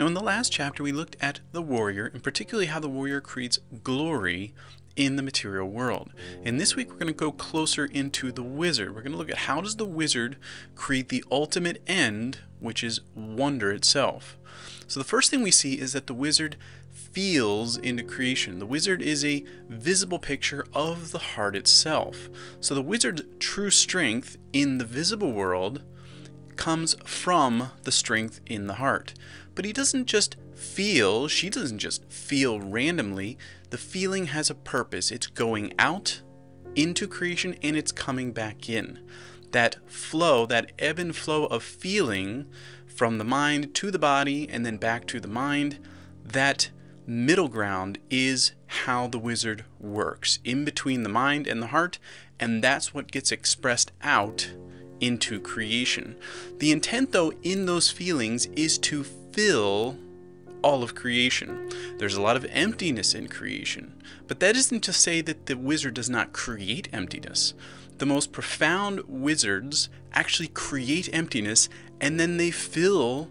Now, in the last chapter, we looked at the warrior, and particularly how the warrior creates glory in the material world. And this week, we're going to go closer into the wizard. We're going to look at how does the wizard create the ultimate end, which is wonder itself. So the first thing we see is that the wizard feels into creation. The wizard is a visible picture of the heart itself. So the wizard's true strength in the visible world comes from the strength in the heart. But he doesn't just feel, she doesn't just feel randomly. The feeling has a purpose. It's going out into creation and it's coming back in. That flow, that ebb and flow of feeling from the mind to the body and then back to the mind, that middle ground is how the wizard works, in between the mind and the heart, and that's what gets expressed out into creation. The intent, though, in those feelings is to fill all of creation. There's a lot of emptiness in creation, but that isn't to say that the wizard does not create emptiness. The most profound wizards actually create emptiness, and then they fill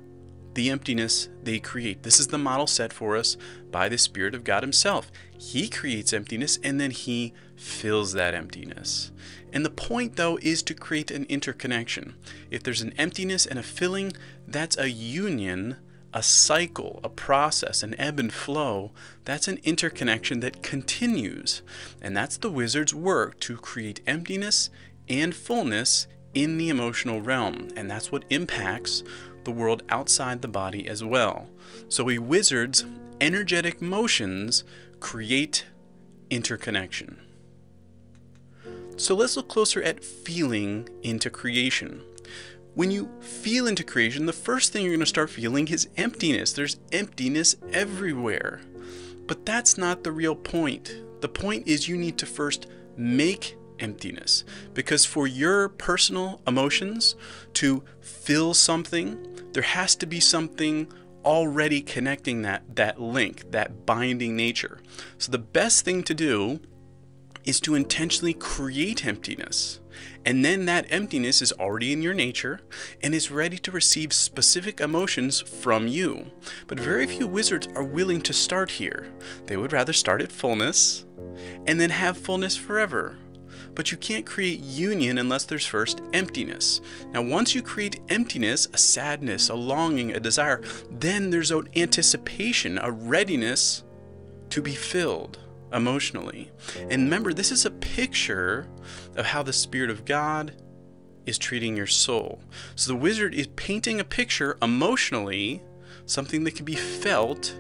the emptiness they create. This is the model set for us by the Spirit of God Himself. He creates emptiness, and then He fills that emptiness. And the point, though, is to create an interconnection. If there's an emptiness and a filling, that's a union, a cycle, a process, an ebb and flow. That's an interconnection that continues. And that's the wizard's work, to create emptiness and fullness in the emotional realm. And that's what impacts the world outside the body as well. So a wizard's energetic motions create interconnection. So let's look closer at feeling into creation. When you feel into creation, the first thing you're going to start feeling is emptiness. There's emptiness everywhere. But that's not the real point. The point is you need to first make emptiness. Because for your personal emotions to fill something, there has to be something already connecting that link, that binding nature. So the best thing to do is to intentionally create emptiness. And then that emptiness is already in your nature and is ready to receive specific emotions from you. But very few wizards are willing to start here. They would rather start at fullness and then have fullness forever. But you can't create union unless there's first emptiness. Now, once you create emptiness, a sadness, a longing, a desire, then there's an anticipation, a readiness to be filled emotionally. And remember, this is a picture of how the Spirit of God is treating your soul. So the wizard is painting a picture emotionally, something that can be felt.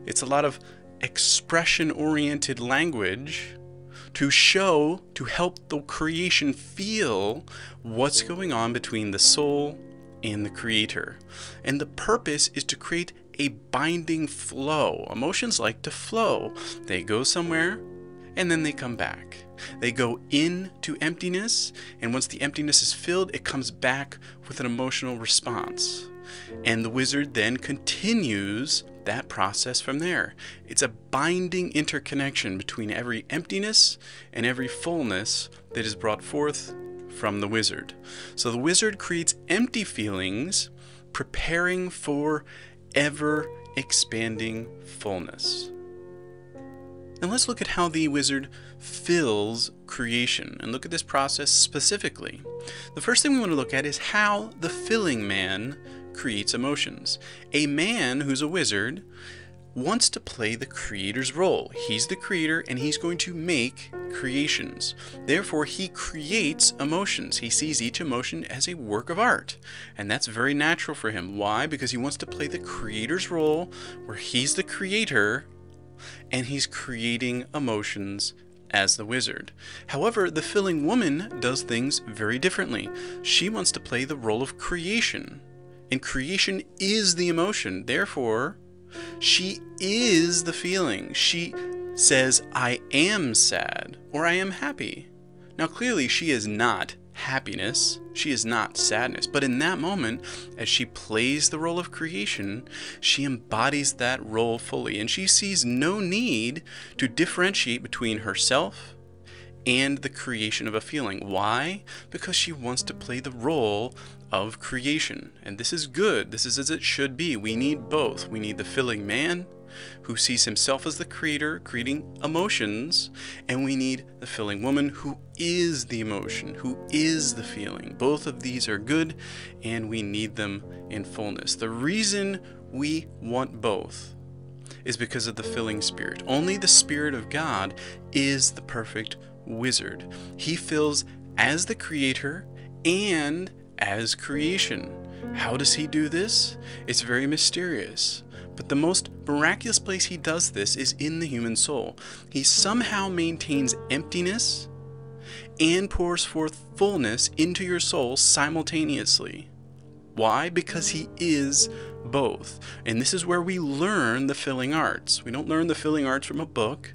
It's a lot of expression-oriented language to show, to help the creation feel what's going on between the soul and the Creator. And the purpose is to create a binding flow. Emotions like to flow. They go somewhere and then they come back. They go into emptiness, and once the emptiness is filled, it comes back with an emotional response. And the wizard then continues that process from there. It's a binding interconnection between every emptiness and every fullness that is brought forth from the wizard. So the wizard creates empty feelings, preparing for ever-expanding fullness. And let's look at how the wizard fills creation, and look at this process specifically. The first thing we want to look at is how the filling man creates emotions. A man who's a wizard wants to play the creator's role. He's the creator and he's going to make creations. Therefore, he creates emotions. He sees each emotion as a work of art. And that's very natural for him. Why? Because he wants to play the creator's role where he's the creator and he's creating emotions as the wizard. However, the filling woman does things very differently. She wants to play the role of creation. And creation is the emotion. Therefore, she is the feeling. She says, I am sad, or I am happy. Now, clearly, she is not happiness. She is not sadness. But in that moment, as she plays the role of creation, she embodies that role fully. And she sees no need to differentiate between herself and the creation of a feeling. Why? Because she wants to play the role of creation. And this is good. This is as it should be. We need both. We need the feeling man who sees himself as the creator, creating emotions, and we need the feeling woman who is the emotion, who is the feeling. Both of these are good, and we need them in fullness. The reason we want both is because of the filling spirit. Only the Spirit of God is the perfect wizard. He fills as the creator and as creation. How does he do this? It's very mysterious. But the most miraculous place he does this is in the human soul. He somehow maintains emptiness and pours forth fullness into your soul simultaneously. Why? Because he is both. And this is where we learn the filling arts. We don't learn the filling arts from a book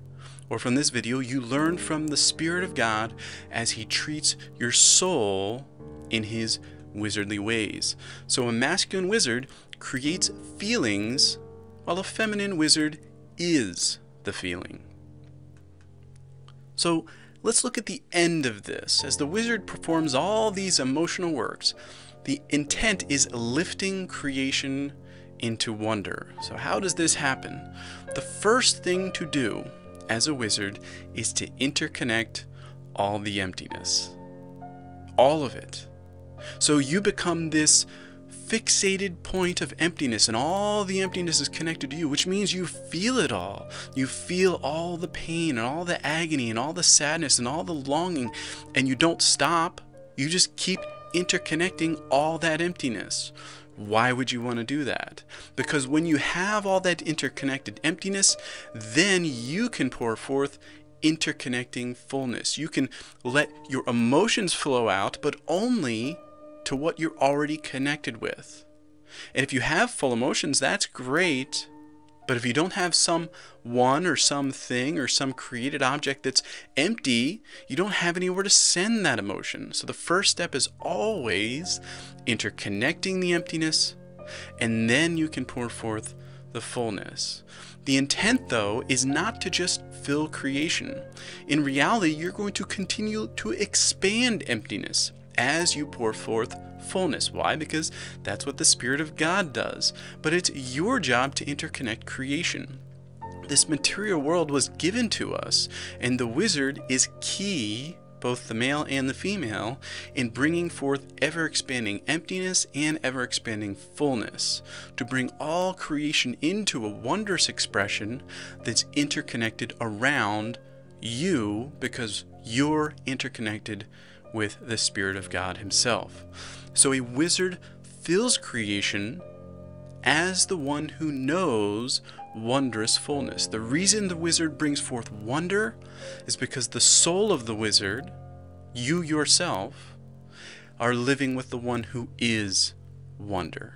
or from this video. You learn from the Spirit of God as he treats your soul in his wizardly ways. So a masculine wizard creates feelings, while a feminine wizard is the feeling. So let's look at the end of this. As the wizard performs all these emotional works, the intent is lifting creation into wonder. So how does this happen? The first thing to do as a wizard is to interconnect all the emptiness. All of it. So you become this fixated point of emptiness, and all the emptiness is connected to you, which means you feel it all. You feel all the pain and all the agony and all the sadness and all the longing, and you don't stop. You just keep interconnecting all that emptiness. Why would you want to do that? Because when you have all that interconnected emptiness, then you can pour forth interconnecting fullness. You can let your emotions flow out, but only to what you're already connected with. And if you have full emotions, that's great. But if you don't have someone or something or some created object that's empty, you don't have anywhere to send that emotion. So the first step is always interconnecting the emptiness, and then you can pour forth the fullness. The intent, though, is not to just fill creation. In reality, you're going to continue to expand emptiness as you pour forth fullness. Why? Because that's what the Spirit of God does. But it's your job to interconnect creation. This material world was given to us, and the wizard is key, both the male and the female, in bringing forth ever-expanding emptiness and ever-expanding fullness, to bring all creation into a wondrous expression that's interconnected around you, because you're interconnected with the Spirit of God himself. So a wizard fills creation as the one who knows wondrous fullness. The reason the wizard brings forth wonder is because the soul of the wizard, you yourself, are living with the one who is wonder.